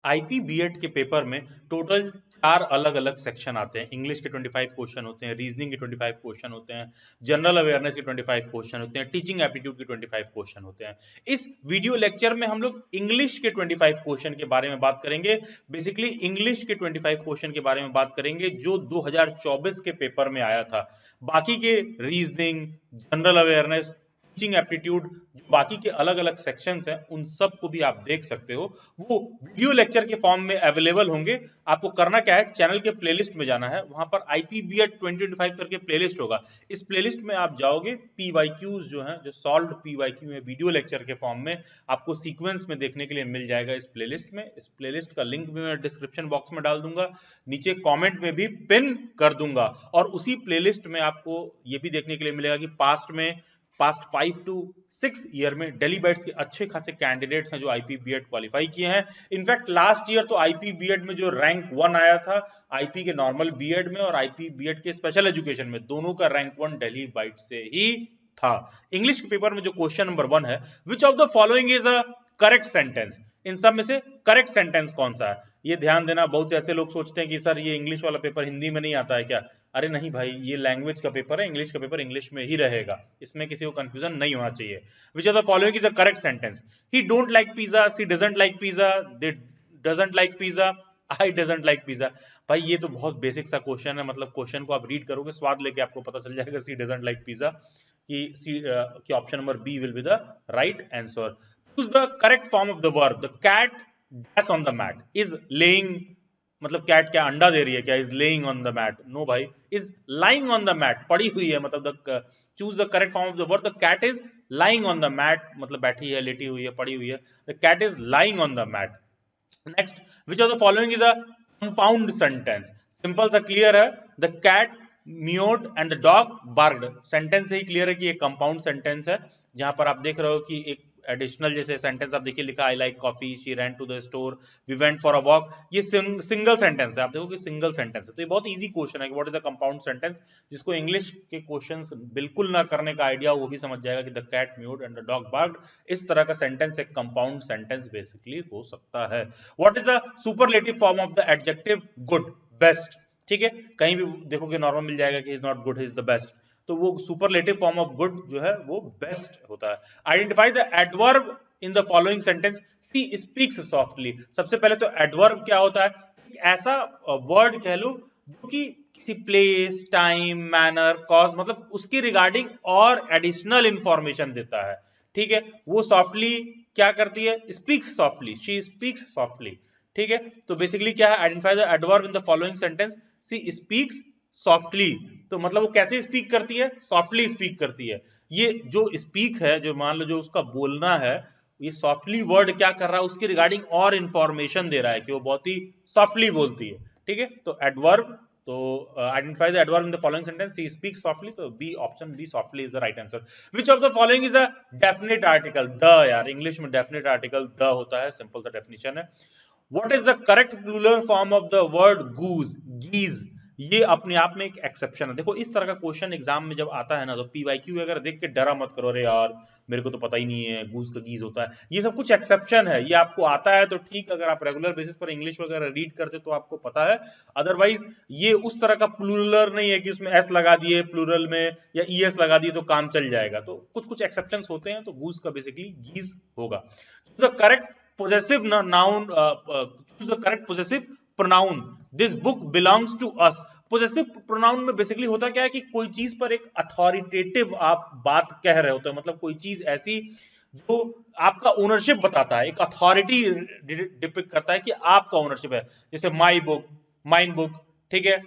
IP BEd के paper में total 4 अलग अलग सेक्शन आते हैं। इंग्लिश के 25 क्वेश्चन होते हैं, रीजनिंग के 25 क्वेश्चन होते हैं, जनरल अवेयरनेस के 25 क्वेश्चन होते हैं, टीचिंग एप्टीट्यूड के 25 क्वेश्चन होते हैं। इस वीडियो लेक्चर में हम लोग इंग्लिश के 25 क्वेश्चन के बारे में बात करेंगे। बेसिकली इंग्लिश के 25 क्वेश्चन के बारे में बात करेंगे जो 2024 के पेपर में आया था। बाकी के reasoning, general awareness, teaching aptitude, जो बाकी के अलग अलग सेक्शंस हैं उन सब को भी आप देख सकते हो। वो वीडियो लेक्चर के फॉर्म में अवेलेबल होंगे। आपको करना क्या है, चैनल के प्लेलिस्ट में जाना है, वहां पर आईपीबीएड 2025 करके प्लेलिस्ट होगा। इस प्लेलिस्ट में आप जाओगे, पीवाईक्यूज जो हैं, जो सॉल्व्ड पीवाईक्यू है वीडियो लेक्चर के फॉर्म में, आपको सीक्वेंस में देखने के लिए मिल जाएगा इस प्लेलिस्ट में। इस प्लेलिस्ट का लिंक भी मैं डिस्क्रिप्शन बॉक्स में डाल दूंगा, नीचे कॉमेंट में भी पिन कर दूंगा। और उसी प्लेलिस्ट में आपको ये भी देखने के लिए मिलेगा कि पास्ट 5 to 6 ईयर में दिल्ली बैट्स के अच्छे खासे कैंडिडेट्स हैं जो आईपी बीएड क्वालिफाई किए हैं। इनफैक्ट लास्ट ईयर तो आईपी बीएड में जो रैंक 1 आया था, आईपी के नॉर्मल बीएड में और आईपी बीएड के स्पेशल एजुकेशन में, दोनों का रैंक 1 दिल्ली बाइट्स से ही था। इंग्लिश के पेपर में जो क्वेश्चन नंबर 1 है, which of the following is a correct sentence, इन सब में से करेक्ट सेंटेंस कौन सा है? ये ध्यान देना, बहुत से ऐसे लोग सोचते हैं कि सर ये इंग्लिश वाला पेपर हिंदी में नहीं आता है क्या? अरे नहीं भाई, ये लैंग्वेज का पेपर है, इंग्लिश का पेपर इंग्लिश में ही रहेगा, इसमें किसी को कंफ्यूजन नहीं होना चाहिए। Which are the following is a correct sentence? He don't like pizza, she doesn't like pizza, they doesn't like pizza, I doesn't like pizza. भाई ये तो बहुत बेसिक सा क्वेश्चन है, मतलब क्वेश्चन को आप रीड करोगे, स्वाद लेके आपको पता चल जाएगा सी डजंट लाइक पिज्जा, कि option number B will be the right answer. Choose the correct form of the verb. The cat dash on the mat, is laying, मतलब कैट क्या अंडा दे रही है क्या? Is laying on the mat, no भाई, is lying on the mat, पड़ी हुई है, मतलब choose the correct form of the word. The cat is lying on the mat, मतलब बैठी है, लेटी हुई है, पड़ी हुई है। The cat is lying on the mat. Next, which of the following is a compound sentence? Simple सा क्लियर है, the cat mewed and the dog barked. Sentence से ही क्लियर है कि ये कंपाउंड सेंटेंस है। जहां पर आप देख रहे हो कि एक एडिशनल जैसे सेंटेंस आप देखिए लिखा, I like coffee, she ran to the store, we went for a walk, ये सिंगल सेंटेंस है। आप देखो कि सिंगल सेंटेंस है, तो ये बहुत इजी क्वेश्चन है कि what is a compound sentence. जिसको इंग्लिश के क्वेश्चंस बिल्कुल ना करने का आइडिया, वो भी समझ जाएगा कि the cat mewed and the dog barked, इस तरह का सेंटेंस एक कंपाउंड सेंटेंस बेसिकली हो सकता है। What is the superlative form of the adjective good, best? ठीक है, कहीं भी देखोगे नॉर्मल मिल जाएगा कि is not good, is the best, तो वो सुपरलेटिव फॉर्म ऑफ गुड जो है वो बेस्ट होता है। Identify the adverb in the following sentence. She speaks softly. सबसे पहले तो एडवर्ब क्या होता है? एक ऐसा वर्ड कह लो जो कि किसी प्लेस, टाइम, मैनर, कॉज, मतलब उसकी रिगार्डिंग और एडिशनल इंफॉर्मेशन देता है। ठीक है, वो सॉफ्टली क्या करती है? Speaks softly, she speaks softly. ठीक है, तो बेसिकली क्या है, identify the adverb in the following sentence. She speaks softly, तो मतलब वो कैसे स्पीक करती है? सॉफ्टली स्पीक करती है। ये जो स्पीक है, जो मान लो जो उसका बोलना है, ये सॉफ्टली वर्ड क्या कर रहा है, उसकी रिगार्डिंग और इंफॉर्मेशन दे रहा है कि वो बहुत ही सॉफ्टली बोलती है। ठीक है, तो एडवर्ब, तो identify the adverb in the following sentence. She speak softly, तो B, option B softly is the right answer. Which of the following is a definite article? The, यार इंग्लिश में डेफिनेट आर्टिकल द होता है, simple सा definition है। What is the correct plural form of the word goose? Geese। ये अपने आप में एक एक्सेप्शन है। देखो इस तरह का क्वेश्चन एग्जाम में जब आता है ना, तो पीवाईक्यू अगर देख के डरा मत करो, अरे यार मेरे को तो पता ही नहीं है गूज का गीज होता है। ये सब कुछ एक्सेप्शन है, ये आपको आता है तो ठीक, अगर आप रेगुलर बेसिस पर इंग्लिश वगैरह रीड करते तो आपको पता है। अदरवाइज ये उस तरह का प्लूरल नहीं है कि उसमें एस लगा दिए प्लूरल में या ई एस लगा दिए तो काम चल जाएगा। तो कुछ कुछ एक्सेप्शन होते हैं, तो गूज का बेसिकली गीज होगा। The correct possessive noun, choose the correct possessive pronoun. This book belongs to us। possessive pronoun में बेसिकली होता क्या है कि कोई चीज पर एक अथॉरिटेटिव आप बात कह रहे होते हैं, मतलब कोई चीज ऐसी जो आपका ओनरशिप बताता है, एक अथॉरिटी डिपिक्ट करता है कि आपका ओनरशिप है। जैसे माई बुक, माइन बुक। ठीक है,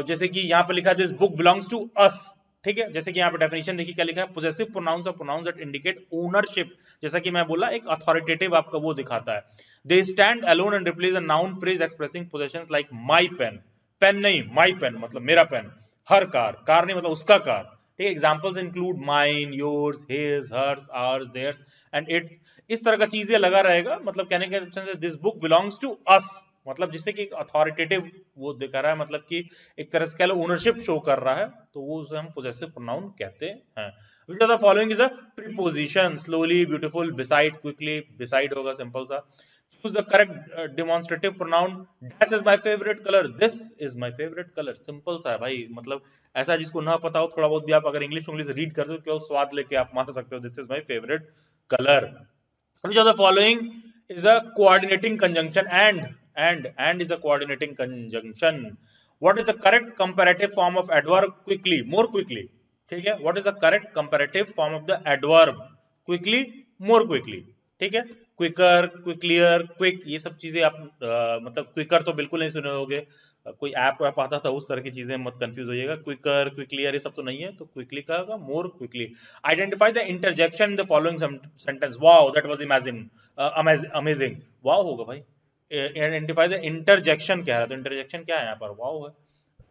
जैसे कि यहाँ पर लिखा है this book belongs to us. ठीक है, जैसे कि यहाँ पे डेफिनेशन देखिए क्या लिखा है, possessive pronouns are pronouns that indicate ownership. जैसा कि मैं बोला, एक अथॉरिटेटिव आपका वो दिखाता है। They stand alone and replace a noun phrase expressing possessions like my pen. Pen नहीं, माय पेन मतलब मेरा पेन। हर कार, कार नहीं मतलब उसका कार। ठीक है, examples include mine, yours, his, hers, ours, theirs and it. इस तरह का चीजें लगा रहेगा, मतलब कहने का सेंस है this book belongs to us, मतलब जिससे कि एक अथॉरिटेटिव वो दिखा रहा है, मतलब कि एक तरह से कह लो ओनरशिप शो कर रहा है, तो वो उसे हम पोजेसिव प्रोनाउन कहते हैं। विच of the following is a preposition? Slowly, beautiful, beside, quickly. Beside होगा सिंपल सा। Choose the correct demonstrative pronoun. This is my favorite color. This is my favorite color. Simple सा है भाई, मतलब ऐसा जिसको ना पता हो थोड़ा बहुत भी, आप अगर इंग्लिश रीड करते हो केवल स्वाद लेके आप मान सकते हो this is my favourite colour. Which of the following is a coordinating conjunction? And is a coordinating conjunction. What is the correct comparative form of adverb quickly? More quickly. ठीक है. What is the correct comparative form of the adverb quickly? More quickly. ठीक है. Quicker, क्विकलियर, quick, ये सब चीजें आप मतलब quicker तो बिल्कुल नहीं सुने होगे, कोई ऐप वैप आता था उस तरह की चीजें मत कंफ्यूज होइएगा. क्विकर, क्विकलियर ये सब तो नहीं है, तो क्विकली का होगा more quickly. Identify the interjection in the following sentence. Wow that was amazing. Wow होगा भाई. आइडेंटिफाई द इंटरजेक्शन क्या है, तो इंटरजेक्शन क्या है यहाँ पर, वाओ है.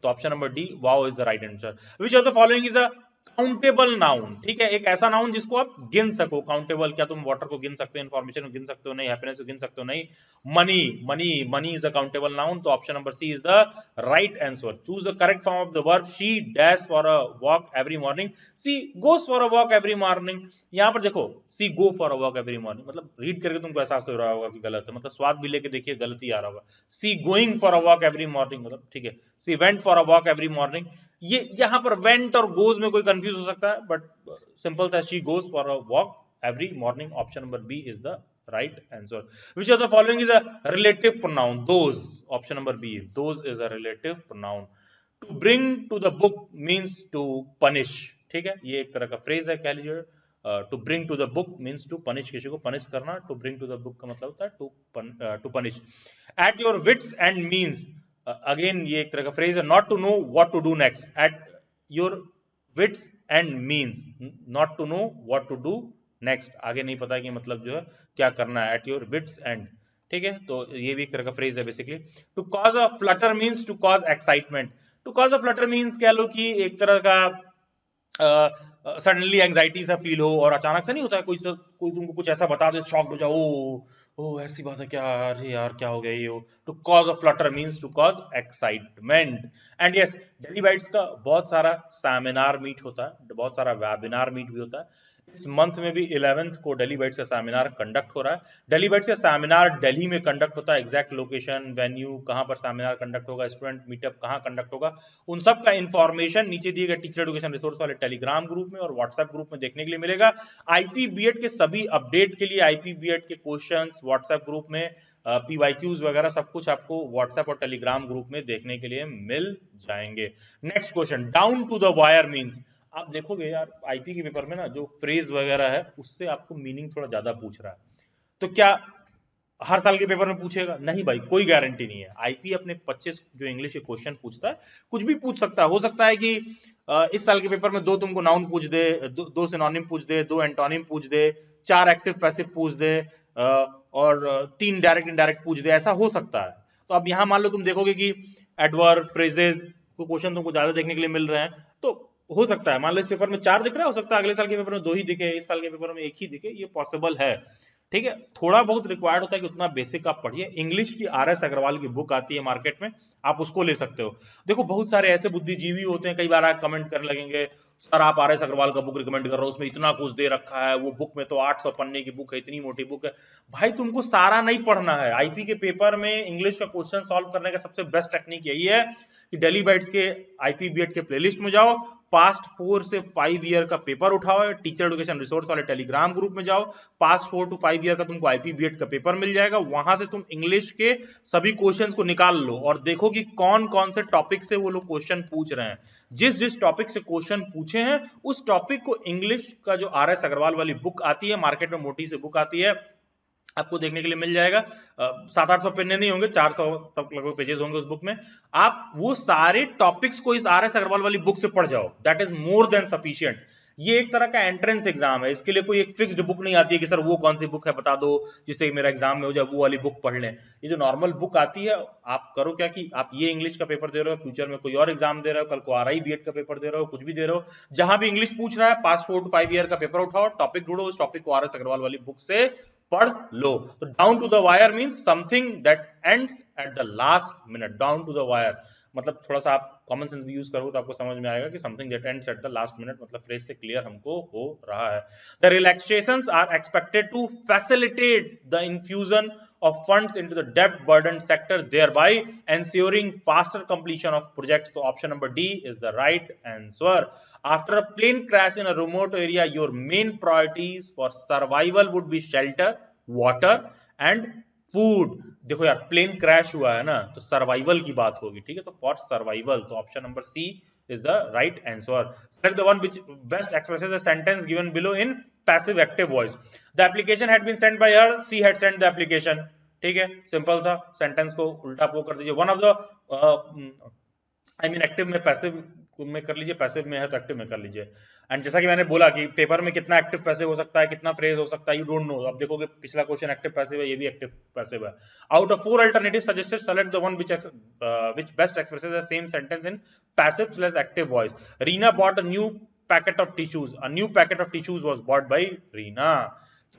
तो option number D, wow is the right answer. Which of the following is a countable noun. ठीक है, एक ऐसा नाउन जिसको आप गिन सको. काउंटेबल, क्या तुम वाटर को गिन सकते हो, इन्फॉर्मेशन को गिन सकते हो, नहीं. हैप्पीनेस को गिन सकते हो, नहीं. Money, money is a countable noun. तो option number C is the right answer. Choose the correct form of the verb. She dash for a walk every morning. She goes for a walk every morning. यहां पर देखो, she go for a walk every morning, मतलब read करके तुमको एहसास हो रहा होगा कि गलत है, मतलब स्वाद भी लेके देखिए गलती आ रहा होगा. She going for a walk every morning, मतलब ठीक है. She went for a walk every morning. ये यहां पर वेंट और गोज में कोई कंफ्यूज हो सकता है, बट सिंपल सा she goes for a walk every morning. Option number B is the right answer. Which of the following is a relative pronoun. Those. Option number B, those is a relative pronoun. To bring to the book means to punish. ठीक है, ये एक तरह का phrase है, कह लीजिए. To bring to the book means to punish, किसी को पनिश करना. To bring to the book का मतलब होता है to punish. At your wits end means, again ये एक तरह का फ्रेज है. Not to know what to do next. At your wits end means, not to know what to do next, आगे नहीं पता कि मतलब जो है क्या करना है. At your wits end. ठीक है, तो ये भी एक तरह का फ्रेज है basically. To cause a flutter means to cause excitement. To cause a flutter means कह लो कि एक तरह का सडनली एंजाइटी सा फील हो, और अचानक से नहीं होता है, कोई तुमको कुछ ऐसा बता दे, शॉक्ड हो जाओ, ओ ऐसी बात है क्या, अरे यार क्या हो गया ये हो. To cause a flutter means to cause excitement. And yes, daily bites का बहुत सारा सेमिनार मीट होता है, बहुत सारा वेबिनार मीट भी होता है. इस मंथ में भी 11th को डेली बाइट्स का सेमिनार कंडक्ट हो रहा है. डेली बाइट्स का सेमिनार दिल्ली में कंडक्ट होता है. एग्जैक्ट लोकेशन, वेन्यू, कहां पर सेमिनार कंडक्ट होगा, स्टूडेंट मीटअप कहां कंडक्ट होगा, उन सब का इंफॉर्मेशन नीचे दिए गए टीचर एजुकेशन रिसोर्स वाले टेलीग्राम ग्रुप में और व्हाट्सएप ग्रुप में देखने के लिए मिलेगा. आईपी बीएड के सभी अपडेट के लिए आईपी बीएड के क्वेश्चंस व्हाट्सएप ग्रुप में, पीवाईक्यूज वगैरह सब कुछ आपको व्हाट्सएप और टेलीग्राम ग्रुप में देखने के लिए मिल जाएंगे. Next question, down to the wire means. आप देखोगे यार आईपी के पेपर में ना जो फ्रेज वगैरह है उससे आपको मीनिंग थोड़ा ज्यादा पूछ रहा है. तो क्या हर साल के पेपर में पूछेगा? नहीं भाई, कोई गारंटी नहीं है. आईपी अपने 25 जो इंग्लिश के क्वेश्चन पूछता है, कुछ भी पूछ सकता है. हो सकता है कि इस साल के पेपर में 2 तुमको नाउन पूछ दे, 2 सिनोनिम पूछ दे, 2 एंटोनिम पूछ दे, 4 एक्टिव पैसिव पूछ दे, और 3 डायरेक्ट इनडायरेक्ट पूछ दे. ऐसा हो सकता है. तो अब यहां मान लो तुम देखोगे कि एडवर्ब, फ्रेजेस को क्वेश्चन तुमको ज्यादा देखने के लिए मिल रहे हैं, तो हो सकता है मान लो इस पेपर में 4 दिख रहा है, हो सकता है अगले साल के पेपर में 2 ही दिखे, इस साल के पेपर में 1 ही दिखे. ये पॉसिबल है. ठीक है, थोड़ा बहुत रिक्वायर्ड होता है कि उतना बेसिक आप पढ़िए. इंग्लिश की आरएस अग्रवाल की बुक आती है मार्केट में, आप उसको ले सकते हो. देखो बहुत सारे ऐसे बुद्धिजीवी होते हैं, कई बार आप कमेंट करने लगेंगे, सर आप आरएस अग्रवाल का बुक रिकमेंड कर रहे हो, उसमें इतना कुछ दे रखा है, वो बुक में तो 800 पन्ने की बुक है, इतनी मोटी बुक है. भाई तुमको सारा नहीं पढ़ना है. आईपी के पेपर में इंग्लिश का क्वेश्चन सॉल्व करने का सबसे बेस्ट टेक्निक यही है कि डेली बाइट्स के आईपी बीएड के प्लेलिस्ट में जाओ, पास्ट 4 से 5 ईयर का पेपर उठाओ, टीचर एजुकेशन रिसोर्स वाले टेलीग्राम ग्रुप में जाओ, पास्ट 4 to 5 ईयर का तुमको आईपी बीएड का पेपर मिल जाएगा. वहां से तुम इंग्लिश के सभी क्वेश्चंस को निकाल लो और देखो कि कौन कौन से टॉपिक से वो लोग क्वेश्चन पूछ रहे हैं. जिस जिस टॉपिक से क्वेश्चन पूछे हैं उस टॉपिक को इंग्लिश का जो आरएस अग्रवाल वाली बुक आती है, मार्केट में मोटी सी बुक आती है, आपको देखने के लिए मिल जाएगा. 700-800 पन्ने नहीं होंगे, 400 तक लगभग पेजेस होंगे उस बुक में. आप वो सारे टॉपिक्स को इस आरएस अग्रवाल वाली बुक से पढ़ जाओ, that is more than sufficient. ये एक तरह का एंट्रेंस एग्जाम है. इसके लिए कोई एक फिक्स्ड बुक नहीं आती है कि सर वो कौन सी बुक है बता दो जिससे मेरा एग्जाम में हो जाए, वो वाली बुक पढ़ लें. ये जो नॉर्मल बुक आती है, आप करो क्या कि आप ये इंग्लिश का पेपर दे रहे हो, फ्यूचर में कोई और एग्जाम दे रहे हो, कल को आरआई बीएड का पेपर दे रहे हो, कुछ भी दे रहे हो, जहां भी इंग्लिश पूछ रहा है, पास्ट 4 to 5 ईयर का पेपर उठाओ, टॉपिक ढूंढो, उस टॉपिक को आरएस अग्रवाल वाली बुक से पढ़ लो. तो down to the wire means something that ends at the last minute. Down to the wire मतलब थोड़ा सा आप कॉमन सेंस भी यूज करोगे तो आपको समझ में आएगा कि something that ends at the last minute, मतलब फ्रेज से क्लियर हमको हो रहा है। The relaxations are expected to facilitate the infusion of funds into the debt burdened sector, thereby ensuring faster completion of projects. So option number D is the right answer. After a plane crash in a remote area, your main priorities for survival would be shelter, water and food. देखो यार plane crash हुआ है ना तो survival की बात होगी, ठीक है, तो फॉर सर्वाइवल, तो option number C is the right answer. Select the one which best expresses the sentence given below in passive active voice. The application had been sent by her, she had sent the application. ठीक है, simple सा sentence को उल्टा वो कर दीजिए। One of the I mean active में passive में कर लीजिए, पैसिव में है तो एक्टिव में कर लीजिए। एंड जैसा कि मैंने बोला कि पेपर में कितना एक्टिव पैसिव हो सकता है, कितना फ्रेज हो सकता है, यू डोंट नो। अब देखोगे पिछला क्वेश्चन एक्टिव पैसिव है, ये भी एक्टिव पैसिव है। Out of 4 alternative suggested, select the one which best expresses the same sentence in passive / active voice. Reena bought a new packet of tissues. A new packet of tissues was bought by Reena.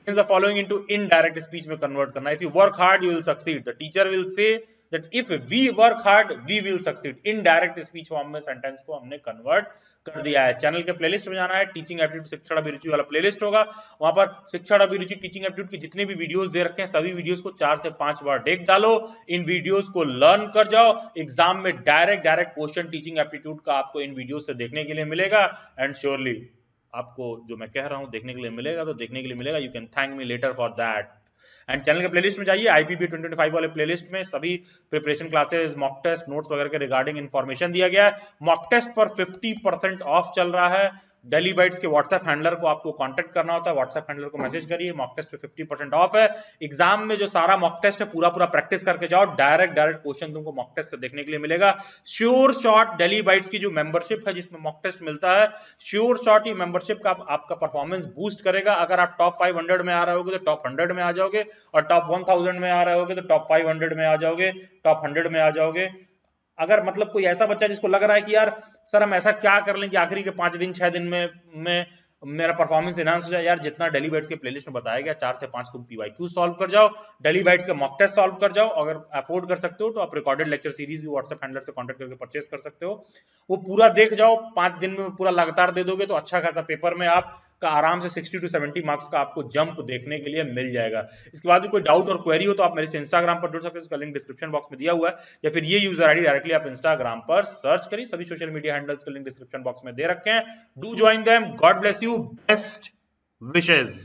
Change the following into indirect speech में convert करना। If you work hard, you will succeed. The teacher will say that if we work hard, we will succeed. Indirect speech form में sentence को हमने convert कर दिया है। Channel के playlist में जाना है, टीचिंग एप्टीट्यूड शिक्षण अभिरुचि वाला प्लेलिस्ट होगा, वहां पर शिक्षण अभिरुचि टीचिंग एप्टीट्यूड की जितने भी वीडियोस दे रखे हैं सभी वीडियोस को 4 से 5 बार देख डालो, इन वीडियोस को लर्न कर जाओ। एग्जाम में डायरेक्ट क्वेश्चन टीचिंग एप्टीट्यूड का आपको इन वीडियोस से देखने के लिए मिलेगा। एंड श्योरली आपको जो मैं कह रहा हूं देखने के लिए मिलेगा, तो देखने के लिए मिलेगा। You can thank me later for that. And channel के प्लेलिस्ट में जाइए, IPP 2025 वाले प्लेलिस्ट में सभी preparation classes, mock test, notes वगैरह के रिगार्डिंग इंफॉर्मेशन दिया गया है। मॉक टेस्ट पर 50% ऑफ चल रहा है। डेली बाइट्स के व्हाट्सएप हैंडलर को आपको कांटेक्ट करना होता है, व्हाट्सएप हैंडलर को मैसेज करिए, मॉक टेस्ट पे 50% ऑफ है। एग्जाम में जो सारा मॉक टेस्ट है पूरा प्रैक्टिस करके जाओ, डायरेक्ट क्वेश्चन तुमको मॉक टेस्ट से देखने के लिए मिलेगा। श्योर शॉट डेली बाइट्स की जो मेंबरशिप है जिसमें मॉक टेस्ट मिलता है, श्योर शॉट ये मेंबरशिप का आपका परफॉर्मेंस बूस्ट करेगा। अगर आप टॉप 500 में आ रहे होगे तो टॉप 100 में आ जाओगे, और टॉप 1000 में आ रहे होगे तो टॉप 500 में आ जाओगे, टॉप 100 में आ जाओगे। अगर मतलब कोई ऐसा बच्चा जिसको लग रहा है कि यार सर हम ऐसा क्या कर लें कि आखिरी के 5 दिन 6 दिन में मेरा परफॉर्मेंस एनहांस हो जाए, यार जितना डेली बाइट्स के प्लेलिस्ट में बताया गया 4 से 5 तुम PYQ सॉल्व कर जाओ, डेली बाइट्स का मॉक टेस्ट सॉल्व कर जाओ। अगर अफोर्ड कर सकते हो तो आप रिकॉर्डेड लेक्चर सीरीज भी व्हाट्सएप हैंडलर से कांटेक्ट करके परचेस कर सकते हो। वो पूरा देख जाओ, 5 दिन में पूरा लगातार दे दोगे तो अच्छा खासा पेपर में आप का आराम से 60 to 70 मार्क्स का आपको जंप देखने के लिए मिल जाएगा। इसके बाद भी कोई डाउट और क्वेरी हो तो आप मेरे से इंस्टाग्राम पर जुड़ सकते हो, उसका लिंक डिस्क्रिप्शन बॉक्स में दिया हुआ है, या फिर ये यूजर आईडी डायरेक्टली आप इंस्टाग्राम पर सर्च करिए। सभी सोशल मीडिया हैंडल्स के लिंक डिस्क्रिप्शन बॉक्स में दे रखे हैं। Do join them. God bless you, best wishes.